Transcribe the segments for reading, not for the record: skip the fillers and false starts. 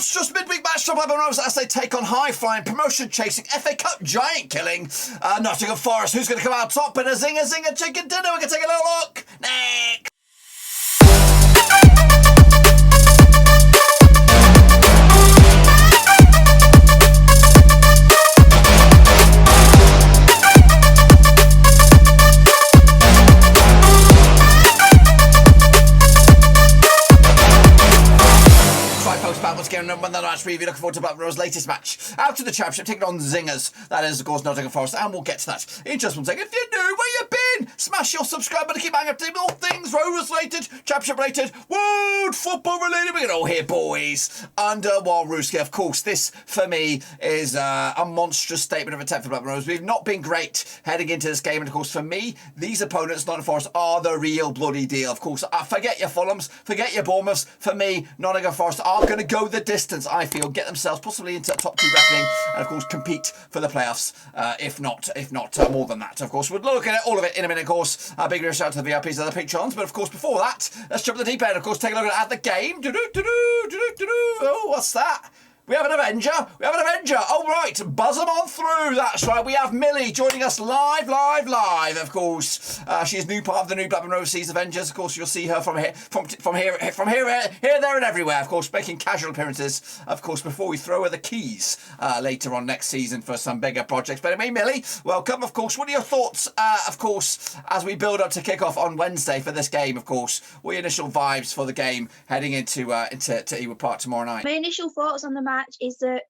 monstrous midweek match for Blackburn Rovers as they take on high-flying, promotion-chasing, FA Cup giant-killing Nottingham Forest. Who's going to come out top in a zinger chicken dinner? We're going to take a little look next. Another match preview. Looking forward to Blackburn Rovers' latest match out of the Championship, taking on Zingers. That is, of course, Nottingham Forest, and we'll get to that in just one second. If you're new, where you been? Smash your subscribe button to keep hanging up to all things Rovers related, Championship related, world football related. We're all here, boys. Under Roverseas, of course. This for me is a monstrous statement of intent for Blackburn Rovers. We've not been great heading into this game, and of course, for me, these opponents, Nottingham Forest, are the real bloody deal. Of course, forget your Fulhams, forget your Bournemouths. For me, Nottingham Forest are going to go the distance, I feel, get themselves possibly into top two reckoning, and of course compete for the playoffs, if not more than that. Of course, we'll look at all of it in a minute. Of course, a big shout out to the VIPs and the patrons, but of course before that, let's jump at the deep end. Of course, take a look at the game. Oh, what's that? We have an avenger. Oh, right. Buzz them on through. That's right. We have Millie joining us live. Of course, she is new part of the new Blackburn Roverseas Avengers. Of course, you'll see her from here, there, and everywhere. Of course, making casual appearances. Of course, before we throw her the keys later on next season for some bigger projects. But anyway, Millie, welcome. Of course, what are your thoughts? Of course, as we build up to kick off on Wednesday for this game. Of course, what are your initial vibes for the game heading into Ewood Park tomorrow night? My initial thoughts on the match is that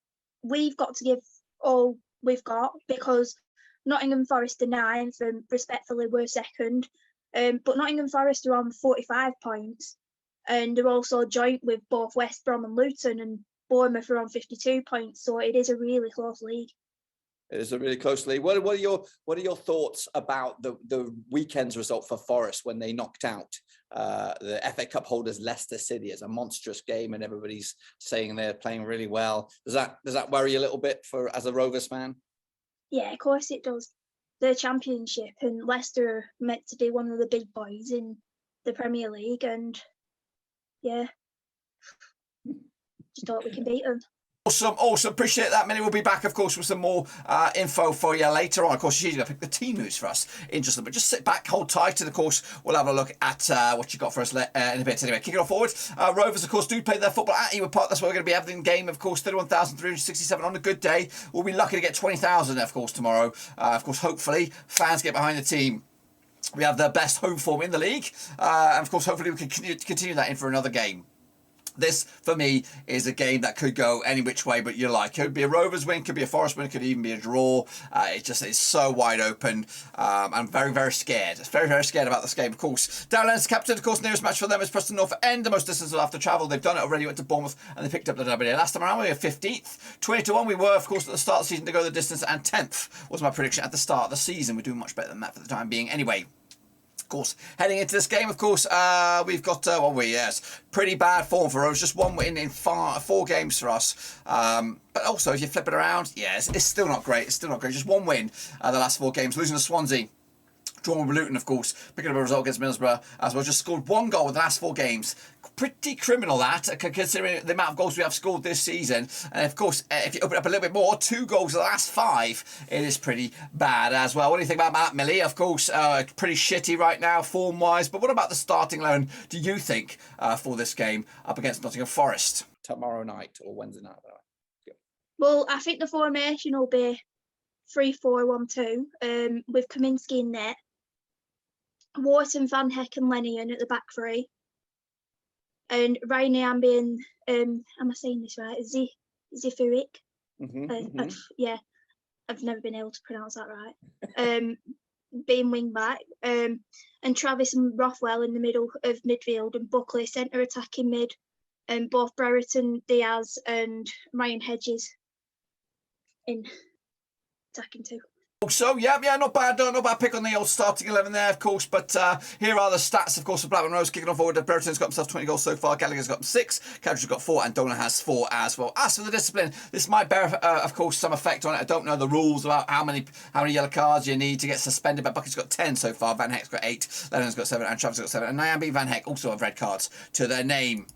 we've got to give all we've got, because Nottingham Forest are 9th and respectfully we're 2nd, but Nottingham Forest are on 45 points and they're also joint with both West Brom and Luton, and Bournemouth are on 52 points, so it is a really close league. It is a really close league. What are your thoughts about the weekend's result for Forest when they knocked out the FA Cup holders Leicester City? As a monstrous game, and everybody's saying they're playing really well. Does that worry you a little bit as a Rovers fan? Yeah, of course it does. The Championship, and Leicester are meant to be one of the big boys in the Premier League, and yeah, just thought we can beat them. Awesome. Appreciate that, Millie. We'll be back, of course, with some more info for you later on. Of course, she's going to pick the team news for us in just a bit. Just sit back, hold tight, and of course, we'll have a look at what you got for us in a bit. Anyway, kicking off forward. Rovers, of course, do play their football at Ewood Park. That's where we're going to be having the game. Of course, 31,367 on a good day. We'll be lucky to get 20,000, of course, tomorrow. Of course, hopefully, fans get behind the team. We have the best home form in the league. And of course, hopefully, we can continue that in for another game. This, for me, is a game that could go any which way but you like. It could be a Rovers win, could be a Forest win, could even be a draw. It's so wide open. I'm very, very scared. Very, very scared about this game, of course. Darren Lennox, captain, of course, nearest match for them is Preston North End. The most distance they'll have to travel. They've done it already, went to Bournemouth, and they picked up the W. Last time around, we were 15th. 20-1, we were, of course, at the start of the season to go the distance, and 10th was my prediction at the start of the season. We're doing much better than that for the time being. Anyway, of course, heading into this game, of course, we've got pretty bad form for us. Just one win in 4 games for us. But also, if you flip it around, it's still not great. Just one win the last 4 games. Losing to Swansea, drawn with Luton, of course, picking up a result against Middlesbrough as well. Just scored 1 goal in the last 4 games. Pretty criminal, that, considering the amount of goals we have scored this season. And of course, if you open it up a little bit more, 2 goals in the last 5, it is pretty bad as well. What do you think about that, Millie? Of course, pretty shitty right now, form-wise. But what about the starting 11, do you think, for this game up against Nottingham Forest? Tomorrow night or Wednesday night? Well, I think the formation will be 3-4-1-2, with Kaminsky in net, Wharton, Van Heck and Lennion at the back 3. And Ryan Amby and am I saying this right? Zifuik. I've never been able to pronounce that right. Being wing back. And Travis and Rothwell in the middle of midfield, and Buckley centre attacking mid, and both Brereton, Diaz and Ryan Hedges in attacking 2. So, yeah, not bad pick on the old starting 11 there, of course, but here are the stats, of course, for Blackburn Rovers kicking off forward. Brereton's got himself 20 goals so far, Gallagher's got 6, Cowdrey's got 4, and Dolan has 4 as well. As for the discipline, this might bear, of course, some effect on it. I don't know the rules about how many yellow cards you need to get suspended, but Bucky's got 10 so far, Van Heck's got 8, Lennon's got 7, and Travis got 7, and Nyambi and Van Heck also have red cards to their name.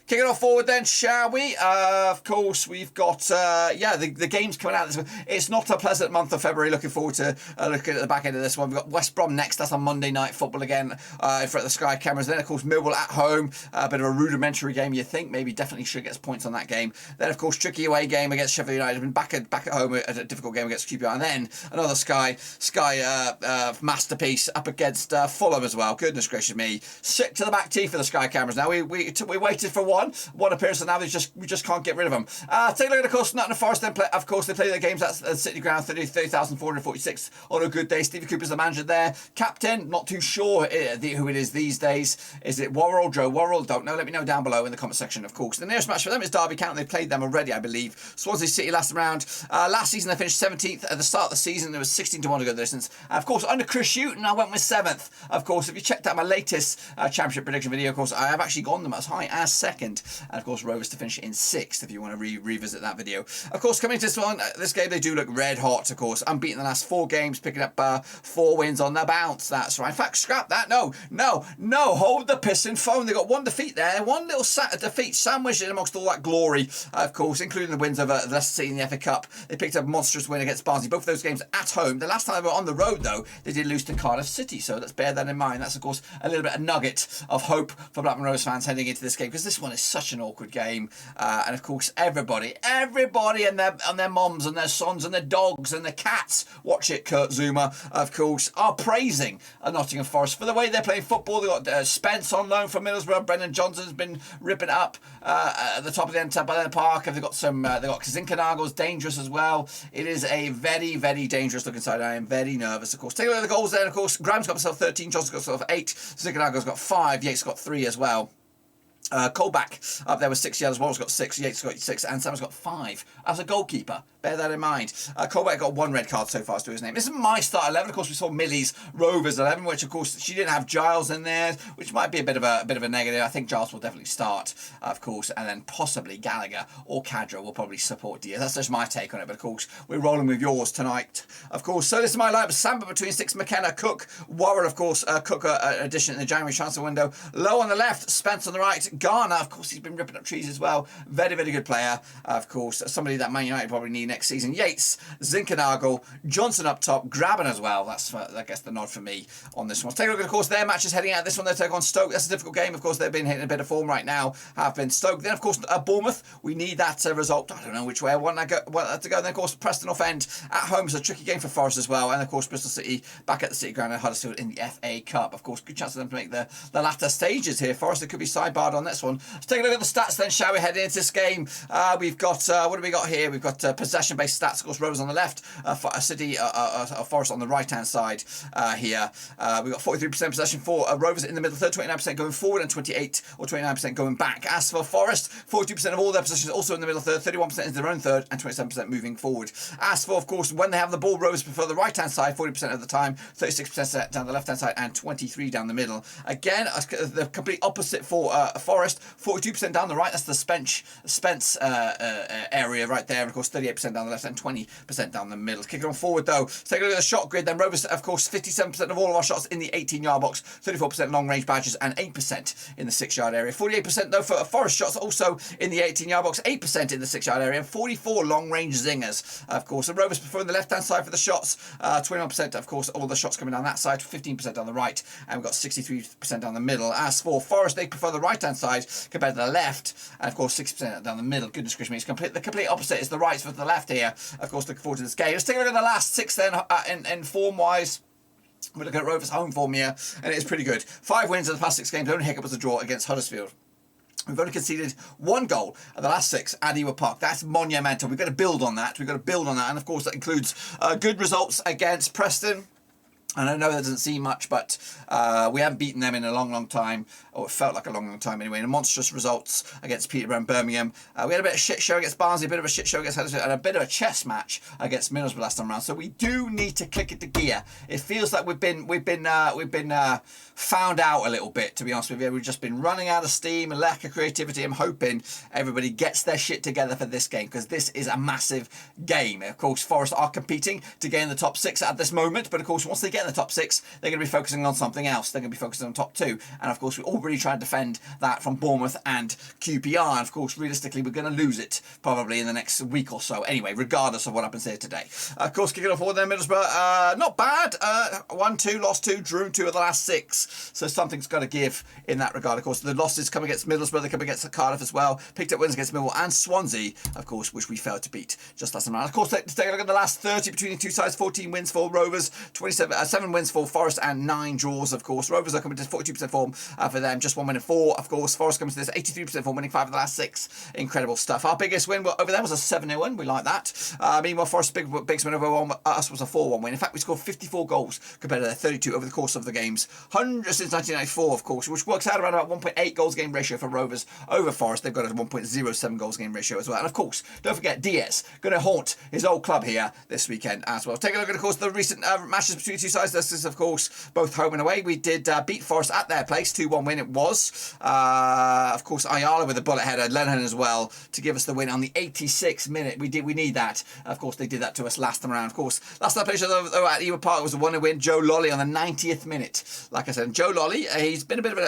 Kicking off forward then, shall we? Of course, we've got, the games coming out. It's not a pleasant month of February. Looking forward to looking at the back end of this one. We've got West Brom next. That's on Monday Night Football again in front of the Sky cameras. Then, of course, Millwall at home. A bit of a rudimentary game, you think. Maybe definitely should get points on that game. Then, of course, tricky away game against Sheffield United. Been back at home at a difficult game against QPR. And then another Sky masterpiece up against Fulham as well. Goodness gracious me. Sick to the back teeth for the Sky cameras now. We waited for one appearance, and now we just can't get rid of them. Take a look at, of course, Nottingham Forest then play. Of course, they play their games at City Ground, 30,446 on a good day. Stevie Cooper's the manager there. Captain, not too sure who it is these days. Is it Worrell, Joe Worrell? Don't know. Let me know down below in the comment section, of course. The nearest match for them is Derby County. They've played them already, I believe. Swansea City last round. Last season, they finished 17th at the start of the season. There was 16 to 1 to go the distance. Of course, under Chris Hughton, I went with 7th. Of course, if you checked out my latest Championship prediction video, of course, I have actually gone them as high as 2nd. And, of course, Rovers to finish in 6th, if you want to revisit that video. Of course, coming to this game, they do look red hot, of course. Unbeaten the last 4 games, picking up 4 wins on the bounce. That's right. In fact, scrap that. No. Hold the piss and phone. They got 1 defeat there. 1 little defeat sandwiched in amongst all that glory, of course, including the wins over Leicester City in the FA Cup. They picked up a monstrous win against Barnsley. Both of those games at home. The last time they were on the road, though, they did lose to Cardiff City. So let's bear that in mind. That's, of course, a little bit of nugget of hope for Blackburn Rovers fans heading into this game, because this one is such an awkward game. And, of course, everybody and their moms and their sons and their dogs and their cats, watch it, Kurt Zuma, of course, are praising Nottingham Forest for the way they're playing football. They've got Spence on loan from Middlesbrough. Brendan Johnson's been ripping it up at the top of the end by the park. They've got Zinkernagle's dangerous as well. It is a very, very dangerous looking side. I am very nervous, of course. Take a look at the goals there, of course. Graham's got himself 13, Johnson's got himself 8, Zinkernagle's got 5, Yates got 3 as well. Colback up there with 6 yellows. Wall's got 6, Yates got 6, and Sam's got 5 as a goalkeeper. Bear that in mind. Colback got 1 red card so far to his name. This is my start 11. Of course, we saw Millie's Rovers 11, which of course she didn't have Giles in there, which might be a bit of a negative. I think Giles will definitely start, of course, and then possibly Gallagher or Cadra will probably support Diaz. That's just my take on it. But of course, we're rolling with yours tonight. Of course, so this is my lineup: Samba between 6, McKenna, Cook, Warren, of course, Cook addition in the January transfer window. Low on the left, Spence on the right. Garner, of course, he's been ripping up trees as well. Very, very good player, of course. Somebody that Man United probably need next season. Yates, Zinkernagel, Johnson up top, Graben as well. That's, I guess, the nod for me on this one. Let's take a look at, of course, their matches heading out. This one, they take on Stoke. That's a difficult game. Of course, they've been hitting a bit of form right now, have been. Stoke. Then, of course, Bournemouth. We need that result. I don't know which way I want that to go. Then, of course, Preston off end at home is a tricky game for Forest as well. And, of course, Bristol City back at the City Ground and Huddersfield in the FA Cup. Of course, good chance for them to make the latter stages here. Forest, it could be sidebarred on this one. Let's take a look at the stats then, shall we, head into this game? We've got, what do we got here? We've got possession-based stats. Of course, Rovers on the left, City, Forest on the right-hand side here. We've got 43% possession for Rovers in the middle third, 29% going forward and 28 or 29% going back. As for Forest, 42% of all their possessions also in the middle third, 31% into their own third and 27% moving forward. As for, of course, when they have the ball, Rovers prefer the right-hand side 40% of the time, 36% down the left-hand side and 23% down the middle. Again, the complete opposite for Forest, 42% down the right, that's the Spence area right there, and of course 38% down the left and 20% down the middle. Kick it on forward though. Let's take a look at the shot grid then. Rovers, of course, 57% of all of our shots in the 18-yard box, 34% long range badges and 8% in the 6-yard area. 48% though for Forest shots also in the 18-yard box, 8% in the 6-yard area and 44 long range zingers. Of course, the Rovers prefer the left-hand side for the shots, 21% of course all the shots coming down that side, 15% down the right, and we've got 63% down the middle. As for Forest, they prefer the right-hand side compared to the left, and of course 6% down the middle. Goodness gracious me, it's the complete opposite is the right for the left here. Of course, looking forward to this game. Let's take a look at the last 6 then in form-wise. We're looking at Rovers' home form here, and it's pretty good. 5 wins in the past 6 games. The only hiccup was a draw against Huddersfield. We've only conceded 1 goal at the last 6 at Ewood Park. That's monumental. We've got to build on that. And of course, that includes good results against Preston. And I know that doesn't seem much, but we haven't beaten them in a long, long time, or it felt like a long, long time anyway. And monstrous results against Peterborough and Birmingham. We had a bit of shit show against Barnsley, a bit of a shit show against Huddersfield, and a bit of a chess match against Middlesbrough last time around. So we do need to click it to gear. It feels like we've been found out a little bit, to be honest with you. We've just been running out of steam and lack of creativity. I'm hoping everybody gets their shit together for this game, because this is a massive game. Of course, Forest are competing to get in the top 6 at this moment, but of course, once they get get in the top 6, they're going to be focusing on something else. They're going to be focusing on top 2. And of course, we all really try to defend that from Bournemouth and QPR. And of course, realistically, we're going to lose it probably in the next week or so. Anyway, regardless of what happens here today. Of course, kicking off forward there, Middlesbrough, not bad. 1-2, lost 2, drew 2 of the last 6. So something's got to give in that regard. Of course, the losses come against Middlesbrough, they come against Cardiff as well. Picked up wins against Millwall and Swansea, of course, which we failed to beat just last time around. Of course, let's take a look at the last 30 between the two sides. 14 wins for Rovers, 7 wins for Forest, and 9 draws, of course. Rovers are coming to 42% form for them, just 1 win and 4. Of course, Forest coming to this 83% form, winning 5 of the last 6. Incredible stuff. Our biggest win over them was a 7-0 win. We like that. Meanwhile, Forest's biggest win over us was a 4-1 win. In fact, we scored 54 goals compared to their 32 over the course of the games. 100 since 1994, of course, which works out around about 1.8 goals game ratio for Rovers over Forest. They've got a 1.07 goals game ratio as well. And of course, don't forget Diaz going to haunt his old club here this weekend as well. Take a look at, of course, the recent matches between the two sides. This is, of course, both home and away. We did beat Forest at their place. 2-1 win it was. Of course, Ayala with a bullet header, Lennon as well, to give us the win on the 86th minute. We need that. Of course, they did that to us last time around. Of course, last time I played at Ewood Park was a 1-0 win. Joe Lolly on the 90th minute. Like I said, Joe Lolly, he's been a bit of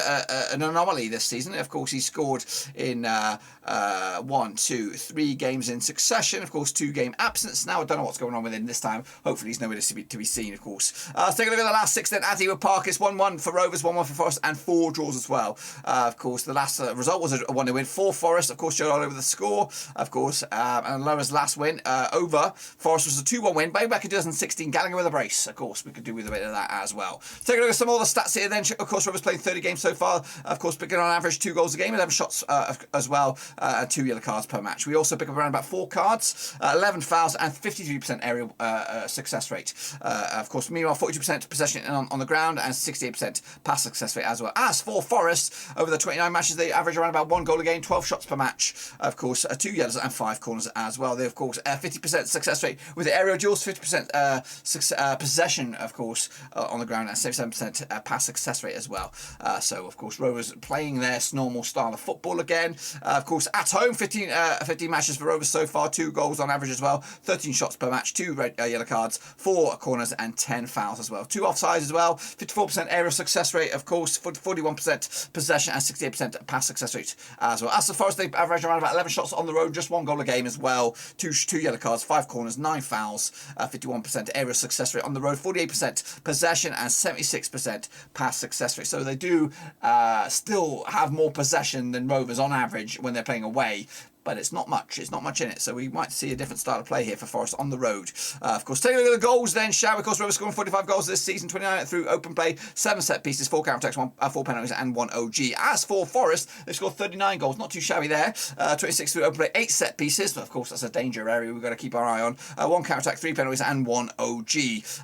an anomaly this season. Of course, he scored in 1, 2, 3 games in succession. Of course, 2-game absence. Now I don't know what's going on with him this time. Hopefully, he's nowhere to be seen, of course. Let's take a look at the last 6 then at Ewood Park. It's 1-1 for Rovers, 1-1 for Forest, and 4 draws as well. Of course, the last result was a 1-0 win for Forest. Of course, Joe Lolly with the score. Of course, and Rovers' last win over Forest was a 2-1 win. Way back in 2016, Gallagher with a brace. Of course, we could do with a bit of that as well. Take a look at some of the stats here then. Of course, Rovers playing 30 games so far. Of course, picking on average 2 goals a game, 11 shots as well, and 2 yellow cards per match. We also pick up around about 4 cards, 11 fouls, and 53% aerial success rate. Of course, meanwhile, 42% possession on the ground and 68% pass success rate as well. As for Forest, over the 29 matches, they average around about 1 goal a game, 12 shots per match. Of course, 2 yellows and 5 corners as well. They, of course, 50% success rate with the aerial duels, 50% possession, of course, on the ground, and 77% pass success rate as well. So, of course, Rovers playing their normal style of football again. Of course, at home, 15 matches for Rovers so far, 2 goals on average as well, 13 shots per match, 2 yellow cards, 4 corners, and 10 fouls as well. 2 offsides as well, 54% aerial success rate, of course, 41% possession, and 68% pass success rate as well. As for Forest, they average around about 11 shots on the road, just 1 goal a game as well, 2 yellow cards, 5 corners, 9 fouls, 51% aerial success rate on the road, 48% possession, and 76% pass success rate. So they do still have more possession than Rovers on average when they're playing away. But it's not much. It's not much in it. So we might see a different style of play here for Forest on the road. Of course, taking a look at the goals then, shall we? Of course, Rovers scoring 45 goals this season, 29 through open play, 7 set pieces, 4 counter-attacks, 4 penalties, and 1 OG. As for Forest, they've scored 39 goals. Not too shabby there. 26 through open play, 8 set pieces. But of course, that's a danger area we've got to keep our eye on. 1 counter-attack, 3 penalties, and 1 OG.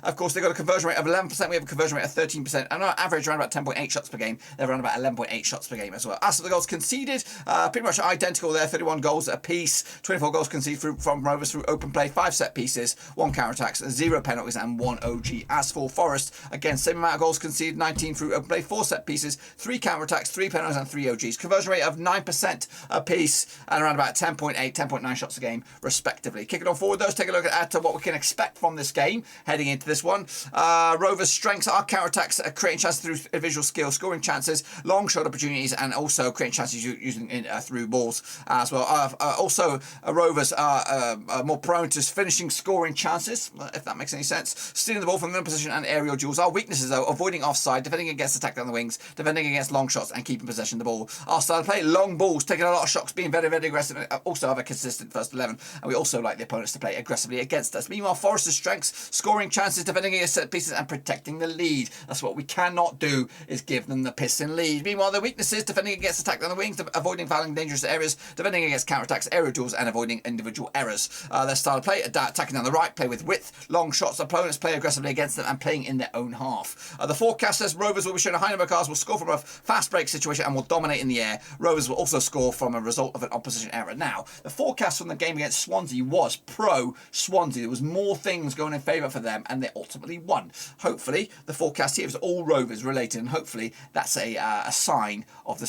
Of course, they've got a conversion rate of 11%. We have a conversion rate of 13%. And our average around about 10.8 shots per game. They're around about 11.8 shots per game as well. As for the goals conceded, pretty much identical there. 31 goals apiece. 24 goals conceded from Rovers through open play, 5 set pieces, 1 counter-attacks, 0 penalties, and 1 OG. As for Forest, again, same amount of goals conceded, 19 through open play, 4 set pieces, 3 counter-attacks, 3 penalties, and 3 OGs. Conversion rate of 9% apiece, and around about 10.8, 10.9 shots a game, respectively. Kicking on forward, those take a look at what we can expect from this game, heading into this one. Rovers' strengths are counter-attacks, creating chances through individual skill, scoring chances, long shot opportunities, and also creating chances using through balls as well. Also, Rovers are more prone to finishing scoring chances, if that makes any sense. Stealing the ball from the position and aerial duels. Our weaknesses, though, avoiding offside, defending against attack down the wings, defending against long shots, and keeping possession of the ball. Our style of play, long balls, taking a lot of shots, being very, very aggressive, and also have a consistent first 11. And we also like the opponents to play aggressively against us. Meanwhile, Forest's strengths, scoring chances, defending against set pieces, and protecting the lead. That's what we cannot do, is give them the pissing lead. Meanwhile, their weaknesses, defending against attack down the wings, avoiding fouling dangerous areas, defending against counter-attacks, aerial duels, and avoiding individual errors. Their style of play, attacking down the right, play with width, long shots, opponents play aggressively against them, and playing in their own half. The forecast says Rovers will be showing a high number of cards, will score from a fast break situation, and will dominate in the air. Rovers will also score from a result of an opposition error. Now, the forecast from the game against Swansea was pro Swansea. There was more things going in favour for them, and they ultimately won. Hopefully, the forecast here is all Rovers related, and hopefully that's a sign of the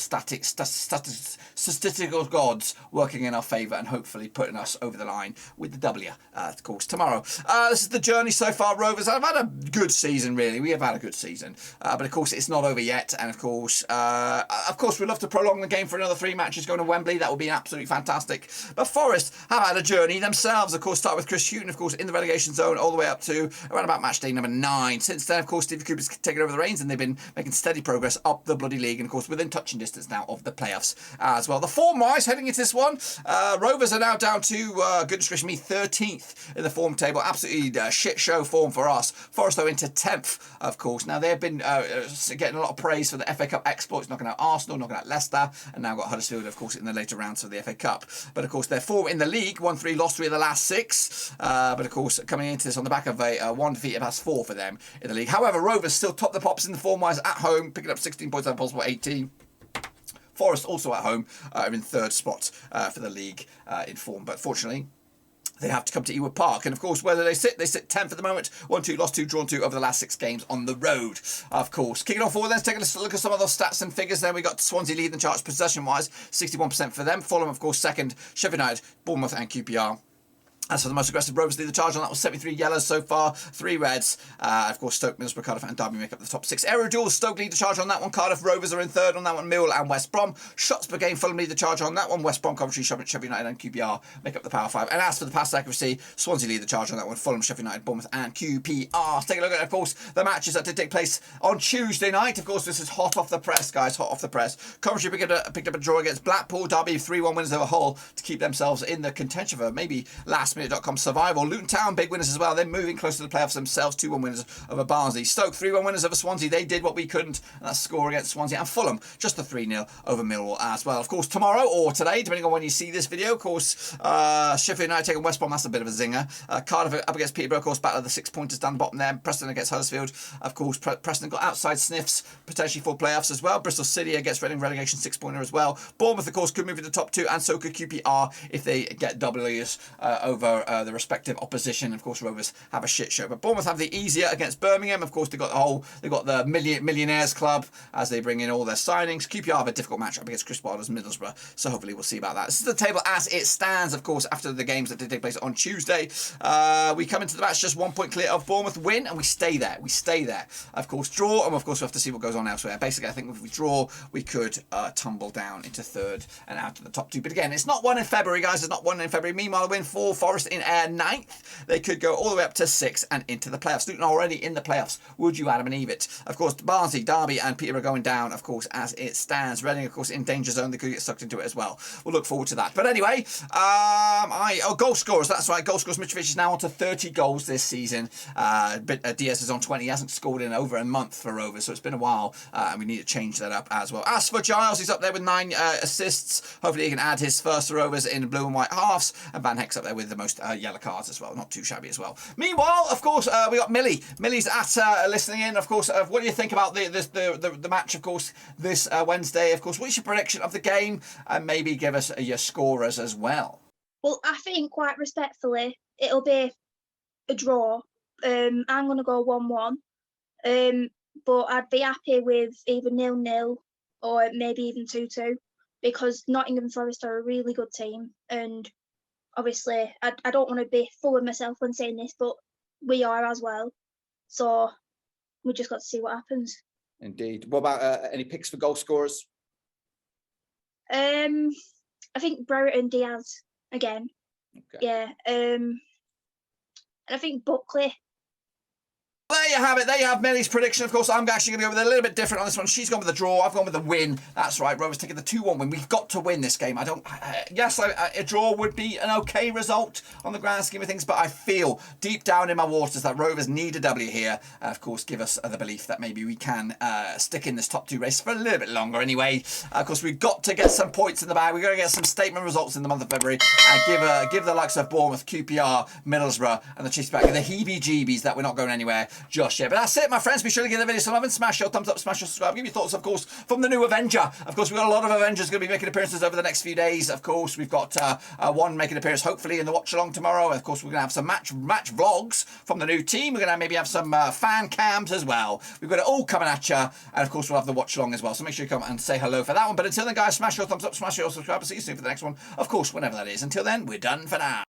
statistical gods working working in our favour and hopefully putting us over the line with the W, of course, tomorrow. This is the journey so far, Rovers. I've had a good season, really. We have had a good season. But, of course, it's not over yet. And, of course, we'd love to prolong the game for another 3 matches going to Wembley. That would be absolutely fantastic. But Forest have had a journey themselves. Of course, start with Chris Hughton, of course, in the relegation zone all the way up to around about match day number 9. Since then, of course, Stevie Cooper's taken over the reins and they've been making steady progress up the bloody league. And, of course, within touching distance now of the playoffs as well. The form-wise, heading into this one, Rovers are now down to, goodness gracious me, 13th in the form table. Absolutely shit show form for us. Forest, though, into 10th, of course. Now, they've been getting a lot of praise for the FA Cup exploits, knocking out Arsenal, knocking out Leicester, and now got Huddersfield, of course, in the later rounds of the FA Cup. But, of course, their form in the league, 1-3, lost 3 of the last 6. But, of course, coming into this on the back of a 1 defeat, that's 4 for them in the league. However, Rovers still top the pops in the form-wise at home, picking up 16 points out of possible 18. Forest also at home are in 3rd spot for the league in form. But fortunately, they have to come to Ewood Park. And, of course, where do they sit? They sit 10th at the moment. 1-2, lost 2, drawn 2 over the last 6 games on the road, of course. Kicking off forward, let's take a look at some of those stats and figures. Then we got Swansea leading the charts possession-wise, 61% for them. Fulham, of course, 2nd. Sheffield United, Bournemouth and QPR. As for the most aggressive, Rovers lead the charge on that was 73 yellows so far, 3 reds. Of course, Stoke, Middlesbrough, Cardiff and Derby make up the top 6. Aero duels, Stoke lead the charge on that one. Cardiff, Rovers are in 3rd on that one. Mill and West Brom. Shots per game, Fulham lead the charge on that one. West Brom, Coventry, Sheffield United and QPR make up the power 5. And as for the pass accuracy, Swansea lead the charge on that one. Fulham, Sheffield United, Bournemouth and QPR. Let's take a look at, of course, the matches that did take place on Tuesday night. Of course, this is hot off the press, guys, hot off the press. Coventry picked up a draw against Blackpool. Derby, 3-1 winners over Hull to keep themselves in the contention for maybe lastminute.com survival. Luton Town, big winners as well. They're moving close to the playoffs themselves. 2-1 winners over Barnsley. Stoke, 3-1 winners over Swansea. They did what we couldn't, and that's score against Swansea. And Fulham, just a 3-0 over Millwall as well. Of course, tomorrow or today, depending on when you see this video, of course, Sheffield United taking West Brom. That's a bit of a zinger. Cardiff up against Peterborough, of course, battle of the 6 pointers down the bottom there. Preston against Huddersfield. Of course, Preston got outside sniffs, potentially for playoffs as well. Bristol City against Reading, relegation 6-pointer as well. Bournemouth, of course, could move into the top 2, and so could QPR if they get W's over the respective opposition. Of course, Rovers have a shit show, but Bournemouth have the easier against Birmingham. Of course, they've got the millionaires club as they bring in all their signings. QPR have a difficult match up against Chris Wilder's Middlesbrough, so hopefully we'll see about that. This is the table as it stands, of course, after the games that did take place on Tuesday. We come into the match just 1 point clear of Bournemouth win, and we stay there. Of course, draw, and of course we have to see what goes on elsewhere. Basically, I think if we draw, we could tumble down into 3rd and out of the top 2. But again, it's not 1 in February, guys. It's not 1 in February. Meanwhile, a win for Forest in 9th. They could go all the way up to 6 and into the playoffs. Luton already in the playoffs. Would you, Adam and Eve it? Of course, Barnsley, Derby and Peterborough going down, of course, as it stands. Reading, of course, in danger zone. They could get sucked into it as well. We'll look forward to that. But anyway, goal scorers. That's right. Goal scorers. Mitrovic is now on to 30 goals this season. Diaz is on 20. He hasn't scored in over a month for Rovers, so it's been a while, and we need to change that up as well. As for Giles, he's up there with 9 assists. Hopefully he can add his first for Rovers in blue and white halves. And Van Heck's up there with the most yellow cards as well. Not too shabby as well. Meanwhile, of course, we got Millie. Millie's at listening in. Of course, what do you think about the match? Of course, this Wednesday. Of course, what's your prediction of the game? And maybe give us your scorers as well. Well, I think quite respectfully, it'll be a draw. I'm going to go 1-1. But I'd be happy with either 0-0 or maybe even 2-2 because Nottingham Forest are a really good team, and obviously I don't want to be full of myself when saying this, but we are as well. So we just got to see what happens. Indeed. What about any picks for goal scorers? I think Brereton Diaz again. Okay. Yeah. And I think Buckley. There you have it. There you have Millie's prediction. Of course, I'm actually going to go with a little bit different on this one. She's gone with the draw. I've gone with the win. That's right. Rovers taking the 2-1 win. We've got to win this game. A draw would be an okay result on the grand scheme of things, but I feel deep down in my waters that Rovers need a W here. Of course, give us the belief that maybe we can stick in this top 2 race for a little bit longer anyway. Of course, we've got to get some points in the bag. We've got to get some statement results in the month of February and give the likes of Bournemouth, QPR, Middlesbrough and the Chiefs back the heebie-jeebies that we're not going anywhere. just yet. But that's it, my friends. Be sure to give the video some love and smash your thumbs up, smash your subscribe. Give your thoughts, of course, from the new Avenger. Of course, we've got a lot of Avengers going to be making appearances over the next few days. Of course, we've got one making an appearance, hopefully, in the watch along tomorrow. Of course, we're going to have some match vlogs from the new team. We're going to maybe have some fan cams as well. We've got it all coming at you. And of course, we'll have the watch along as well. So make sure you come and say hello for that one. But until then, guys, smash your thumbs up, smash your subscribe. See you soon for the next one. Of course, whenever that is. Until then, we're done for now.